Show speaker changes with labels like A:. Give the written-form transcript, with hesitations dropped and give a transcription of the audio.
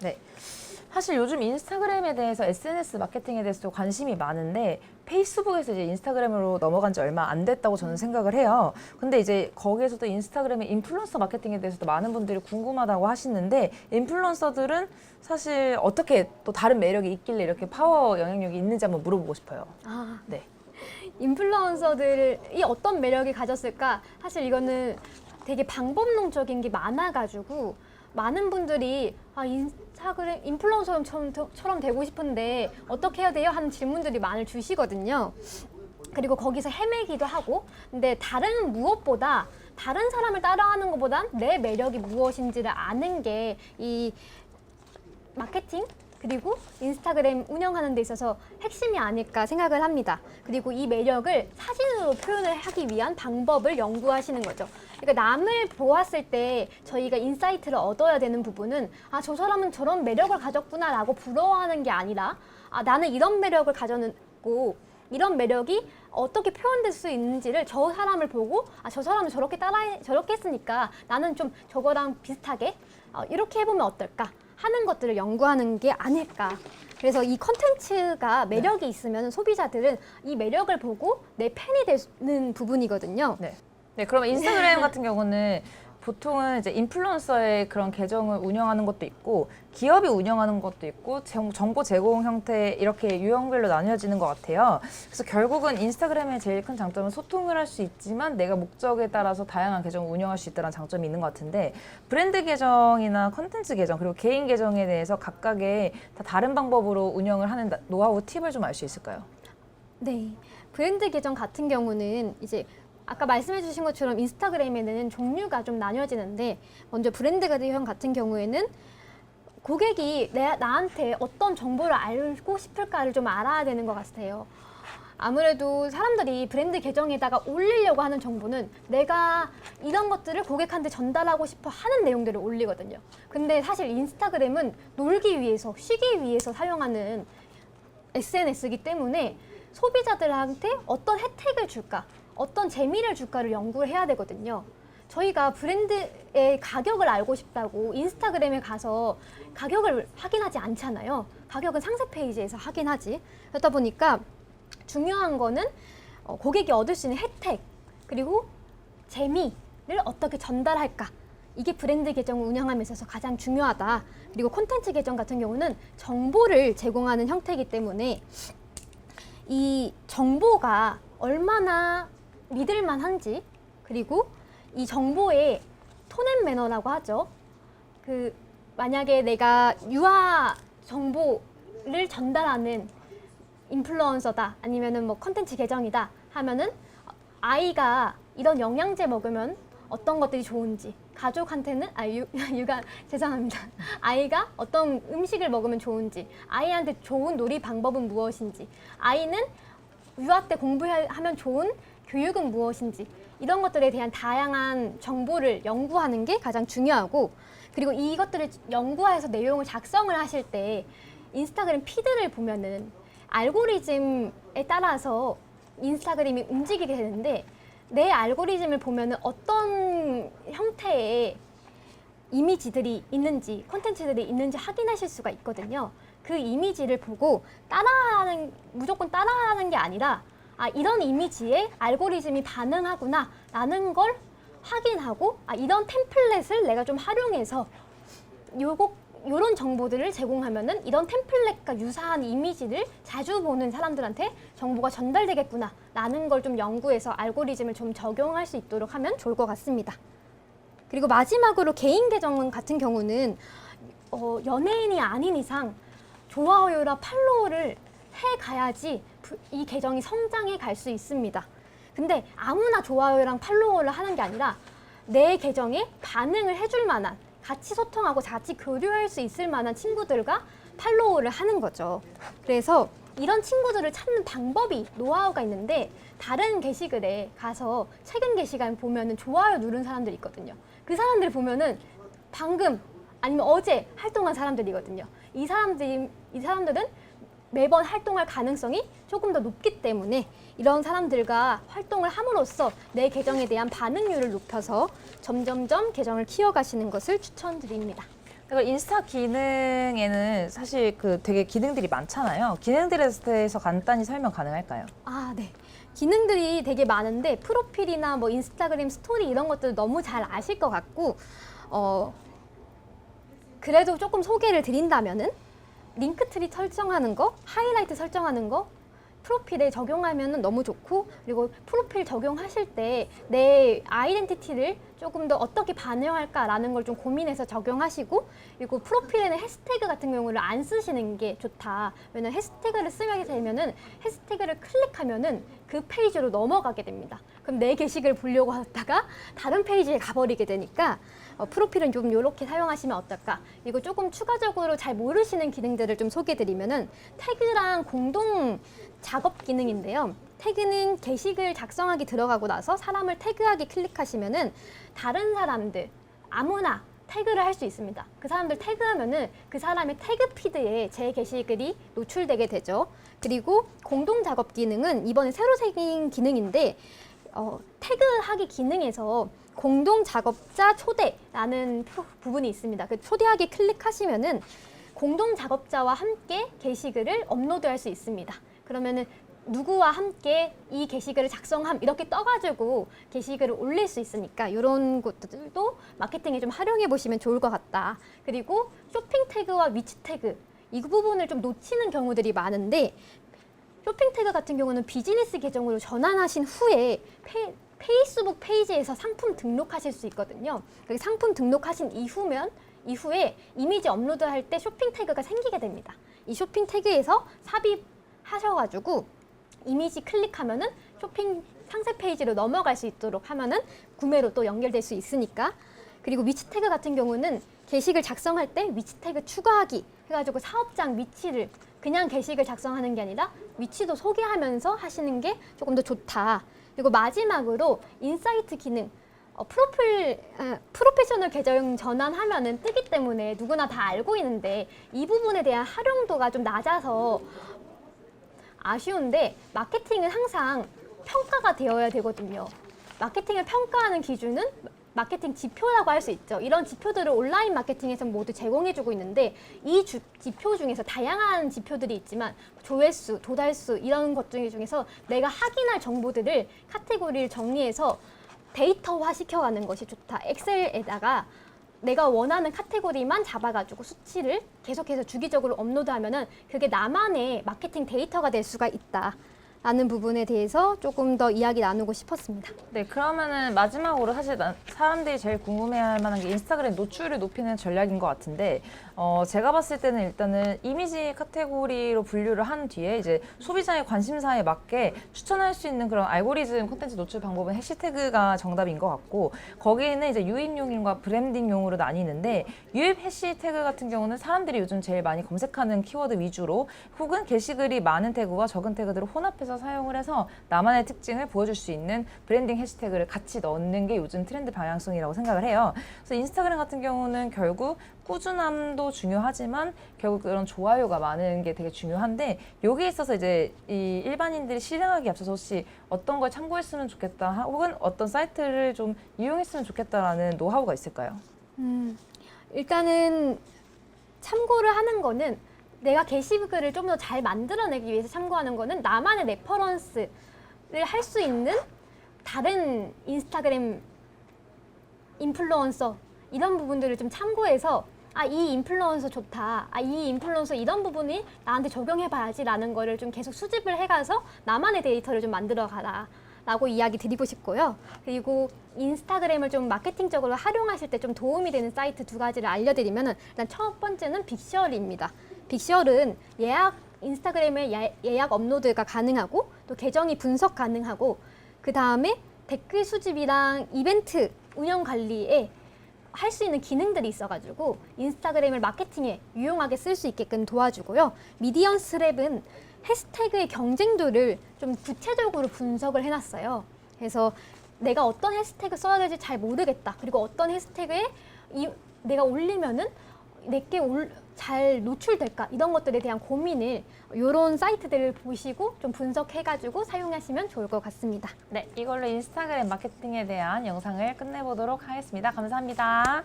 A: 네. 사실 요즘 인스타그램에 대해서 SNS 마케팅에 대해서도 관심이 많은데 페이스북에서 이제 인스타그램으로 넘어간 지 얼마 안 됐다고 저는 생각을 해요. 근데 이제 거기에서도 인스타그램의 인플루언서 마케팅에 대해서도 많은 분들이 궁금하다고 하시는데 인플루언서들은 사실 어떻게 또 다른 매력이 있길래 이렇게 파워 영향력이 있는지 한번 물어보고 싶어요. 네.
B: 인플루언서들이 어떤 매력이 가졌을까? 사실 이거는 되게 방법론적인 게 많아가지고 많은 분들이 인스타그램 인플루언서처럼 되고 싶은데 어떻게 해야 돼요? 하는 질문들이 많이 주시거든요. 그리고 거기서 헤매기도 하고, 근데 무엇보다 다른 사람을 따라하는 것보단 내 매력이 무엇인지를 아는 게 이 마케팅 그리고 인스타그램 운영하는 데 있어서 핵심이 아닐까 생각을 합니다. 그리고 이 매력을 사진으로 표현을 하기 위한 방법을 연구하시는 거죠. 그러니까 남을 보았을 때 저희가 인사이트를 얻어야 되는 부분은 저 사람은 저런 매력을 가졌구나 라고 부러워하는 게 아니라 나는 이런 매력을 가졌고 이런 매력이 어떻게 표현될 수 있는지를 저 사람을 보고 저 사람은 저렇게 했으니까 나는 좀 저거랑 비슷하게 이렇게 해보면 어떨까 하는 것들을 연구하는 게 아닐까. 그래서 이 컨텐츠가 매력이 있으면 소비자들은 이 매력을 보고 내 팬이 되는 부분이거든요.
A: 네. 네, 그러면 인스타그램 같은 경우는 보통은 이제 인플루언서의 그런 계정을 운영하는 것도 있고 기업이 운영하는 것도 있고 정보 제공 형태 이렇게 유형별로 나뉘어지는 것 같아요. 그래서 결국은 인스타그램의 제일 큰 장점은 소통을 할 수 있지만 내가 목적에 따라서 다양한 계정을 운영할 수 있다는 장점이 있는 것 같은데 브랜드 계정이나 컨텐츠 계정 그리고 개인 계정에 대해서 각각의 다 다른 방법으로 운영을 하는 노하우 팁을 좀 알 수 있을까요?
B: 네, 브랜드 계정 같은 경우는 이제 아까 말씀해 주신 것처럼 인스타그램에는 종류가 좀 나뉘어지는데 먼저 브랜드 계정 같은 경우에는 고객이 나한테 어떤 정보를 알고 싶을까를 좀 알아야 되는 것 같아요. 아무래도 사람들이 브랜드 계정에다가 올리려고 하는 정보는 내가 이런 것들을 고객한테 전달하고 싶어 하는 내용들을 올리거든요. 근데 사실 인스타그램은 놀기 위해서, 쉬기 위해서 사용하는 SNS이기 때문에 소비자들한테 어떤 혜택을 줄까, 어떤 재미를 줄까를 연구를 해야 되거든요. 저희가 브랜드의 가격을 알고 싶다고 인스타그램에 가서 가격을 확인하지 않잖아요. 가격은 상세 페이지에서 확인하지. 그러다 보니까 중요한 거는 고객이 얻을 수 있는 혜택 그리고 재미를 어떻게 전달할까. 이게 브랜드 계정을 운영함에 있어서 가장 중요하다. 그리고 콘텐츠 계정 같은 경우는 정보를 제공하는 형태이기 때문에 이 정보가 얼마나 믿을만한지 그리고 이 정보의 톤앤 매너라고 하죠. 만약에 내가 유아 정보를 전달하는 인플루언서다 아니면은 뭐 컨텐츠 계정이다 하면은 아이가 이런 영양제 먹으면 어떤 것들이 좋은지 가족한테는 죄송합니다. 아이가 어떤 음식을 먹으면 좋은지 아이한테 좋은 놀이 방법은 무엇인지 아이는 유아 때 공부하면 좋은 교육은 무엇인지 이런 것들에 대한 다양한 정보를 연구하는 게 가장 중요하고 그리고 이것들을 연구해서 내용을 작성을 하실 때 인스타그램 피드를 보면은 알고리즘에 따라서 인스타그램이 움직이게 되는데 내 알고리즘을 보면은 어떤 형태의 이미지들이 있는지 콘텐츠들이 있는지 확인하실 수가 있거든요. 그 이미지를 보고 무조건 따라하는 게 아니라 이런 이미지에 알고리즘이 반응하구나 라는 걸 확인하고 이런 템플릿을 내가 좀 활용해서 요런 정보들을 제공하면은 이런 템플릿과 유사한 이미지를 자주 보는 사람들한테 정보가 전달되겠구나 라는 걸 좀 연구해서 알고리즘을 좀 적용할 수 있도록 하면 좋을 것 같습니다. 그리고 마지막으로 개인 계정 같은 경우는 연예인이 아닌 이상 좋아요나 팔로우를 해가야지 이 계정이 성장해 갈 수 있습니다. 근데 아무나 좋아요랑 팔로우를 하는 게 아니라 내 계정에 반응을 해줄 만한 같이 소통하고 같이 교류할 수 있을 만한 친구들과 팔로우를 하는 거죠. 그래서 이런 친구들을 찾는 방법이 노하우가 있는데 다른 게시글에 가서 최근 게시글 보면은 좋아요 누른 사람들이 있거든요. 그 사람들 보면은 방금 아니면 어제 활동한 사람들이거든요. 이 사람들은 매번 활동할 가능성이 조금 더 높기 때문에 이런 사람들과 활동을 함으로써 내 계정에 대한 반응률을 높여서 점점점 계정을 키워가시는 것을 추천드립니다.
A: 그리고 인스타 기능에는 사실 그 되게 기능들이 많잖아요. 기능들에 대해서 간단히 설명 가능할까요?
B: 아, 네. 기능들이 되게 많은데 프로필이나 뭐 인스타그램 스토리 이런 것들 너무 잘 아실 것 같고 그래도 조금 소개를 드린다면은 링크트리 설정하는 거, 하이라이트 설정하는 거 프로필에 적용하면 너무 좋고, 그리고 프로필 적용하실 때 내 아이덴티티를 조금 더 어떻게 반영할까라는 걸 좀 고민해서 적용하시고, 그리고 프로필에는 해시태그 같은 경우를 안 쓰시는 게 좋다. 왜냐면 해시태그를 쓰게 되면은 해시태그를 클릭하면은 그 페이지로 넘어가게 됩니다. 그럼 내 게시글 보려고 하다가 다른 페이지에 가버리게 되니까 프로필은 좀 이렇게 사용하시면 어떨까? 그리고 조금 추가적으로 잘 모르시는 기능들을 좀 소개드리면은 태그랑 공동 작업 기능인데요. 태그는 게시글 작성하기 들어가고 나서 사람을 태그하기 클릭하시면은 다른 사람들 아무나 태그를 할 수 있습니다. 그 사람들 태그하면은 그 사람의 태그 피드에 제 게시글이 노출되게 되죠. 그리고 공동 작업 기능은 이번에 새로 생긴 기능인데 태그하기 기능에서 공동 작업자 초대라는 부분이 있습니다. 그 초대하기 클릭하시면은 공동 작업자와 함께 게시글을 업로드할 수 있습니다. 그러면은 누구와 함께 이 게시글을 작성함 이렇게 떠가지고 게시글을 올릴 수 있으니까 이런 것들도 마케팅에 좀 활용해 보시면 좋을 것 같다. 그리고 쇼핑 태그와 위치 태그 이 부분을 좀 놓치는 경우들이 많은데 쇼핑 태그 같은 경우는 비즈니스 계정으로 전환하신 후에 페이스북 페이지에서 상품 등록하실 수 있거든요. 상품 등록하신 이후에 이미지 업로드할 때 쇼핑 태그가 생기게 됩니다. 이 쇼핑 태그에서 삽입하셔가지고 이미지 클릭하면은 쇼핑 상세 페이지로 넘어갈 수 있도록 하면은 구매로 또 연결될 수 있으니까. 그리고 위치 태그 같은 경우는 게시글 작성할 때 위치 태그 추가하기 해가지고 사업장 위치를 그냥 게시글 작성하는 게 아니라 위치도 소개하면서 하시는 게 조금 더 좋다. 그리고 마지막으로 인사이트 기능. 프로페셔널 계정 전환하면은 뜨기 때문에 누구나 다 알고 있는데 이 부분에 대한 활용도가 좀 낮아서 아쉬운데 마케팅은 항상 평가가 되어야 되거든요. 마케팅을 평가하는 기준은 마케팅 지표라고 할 수 있죠. 이런 지표들을 온라인 마케팅에서 모두 제공해주고 있는데 이 지표 중에서 다양한 지표들이 있지만 조회수, 도달수 이런 것 중에서 내가 확인할 정보들을 카테고리를 정리해서 데이터화 시켜가는 것이 좋다. 엑셀에다가 내가 원하는 카테고리만 잡아가지고 수치를 계속해서 주기적으로 업로드하면은 그게 나만의 마케팅 데이터가 될 수가 있다. 라는 부분에 대해서 조금 더 이야기 나누고 싶었습니다.
A: 네, 그러면은 마지막으로 사실 사람들이 제일 궁금해할 만한 게 인스타그램 노출을 높이는 전략인 것 같은데 제가 봤을 때는 일단은 이미지 카테고리로 분류를 한 뒤에 이제 소비자의 관심사에 맞게 추천할 수 있는 그런 알고리즘 콘텐츠 노출 방법은 해시태그가 정답인 것 같고 거기에는 이제 유입용과 브랜딩용으로 나뉘는데 유입 해시태그 같은 경우는 사람들이 요즘 제일 많이 검색하는 키워드 위주로 혹은 게시글이 많은 태그와 적은 태그들을 혼합해서 사용을 해서 나만의 특징을 보여줄 수 있는 브랜딩 해시태그를 같이 넣는 게 요즘 트렌드 방향성이라고 생각을 해요. 그래서 인스타그램 같은 경우는 결국 꾸준함도 중요하지만 결국 그런 좋아요가 많은 게 되게 중요한데 여기에 있어서 이제 이 일반인들이 실행하기 앞서서 혹시 어떤 걸 참고했으면 좋겠다 혹은 어떤 사이트를 좀 이용했으면 좋겠다라는 노하우가 있을까요?
B: 일단은 참고를 하는 거는 내가 게시글을 좀 더 잘 만들어내기 위해서 참고하는 거는 나만의 레퍼런스를 할 수 있는 다른 인스타그램 인플루언서 이런 부분들을 좀 참고해서 이 인플루언서 좋다. 이 인플루언서 이런 부분이 나한테 적용해봐야지 라는 거를 좀 계속 수집을 해가서 나만의 데이터를 좀 만들어가라. 라고 이야기 드리고 싶고요. 그리고 인스타그램을 좀 마케팅적으로 활용하실 때 좀 도움이 되는 사이트 2가지를 알려드리면 일단 첫 번째는 빅셜입니다. 빅셜은 인스타그램에 예약 업로드가 가능하고 또 계정이 분석 가능하고 그 다음에 댓글 수집이랑 이벤트 운영 관리에 할 수 있는 기능들이 있어가지고 인스타그램을 마케팅에 유용하게 쓸 수 있게끔 도와주고요. 미디언스랩은 해시태그의 경쟁도를 좀 구체적으로 분석을 해놨어요. 그래서 내가 어떤 해시태그 써야 될지 잘 모르겠다. 그리고 어떤 해시태그에 내가 올리면은 내게 잘 노출될까? 이런 것들에 대한 고민을 이런 사이트들을 보시고 좀 분석해가지고 사용하시면 좋을 것 같습니다.
A: 네, 이걸로 인스타그램 마케팅에 대한 영상을 끝내보도록 하겠습니다. 감사합니다.